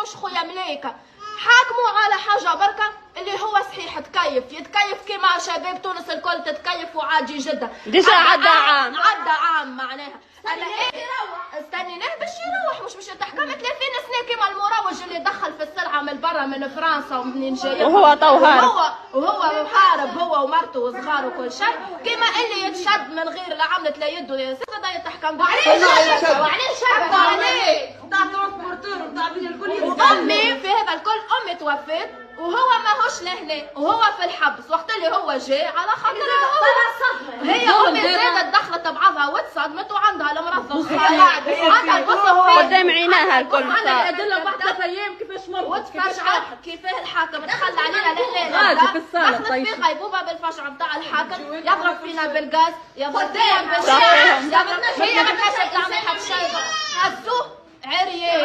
حاكموش خويا ملايكه، حاكموا على حاجه بركه اللي هو صحيح يتكيف كيما شباب تونس الكل تتكيف وعادي جدا. ديجا عدى عام معناها. انا استنيناه باش يروح، مش باش يتحكم 30 سنه كيما المروج اللي دخل في السلعه من برا من فرنسا ومنين جاي وهو تو هارب، وهو محارب هو ومرته وصغاره وكل شيء، كيما اللي يتشد من غير لا عملت لا يده لا سته دا يتحكم وعليه شد عليه نتاع ترانسبورتور نتاع الكل. وامي في هذا الكل امي توفت وهو ماهوش لهنا وهو في الحبس، وقت اللي هو جاي على خاطر هي امي زادت دخلت بعضها وتصدمت وعندها المرض الصغير عندها القصه قدام عيناها الكل عندها الادله بعد 3 ايام كيفاش مرضت وتفجعت كيفاه الحاكم تخلى علينا لهنا في الصاله دخلت في غيبوبه بالفجعه نتاع الحاكم يضرب فينا بالغاز يضرب فينا بالشارع هي ما كانتش تعمل حتى شيء هزوه عريان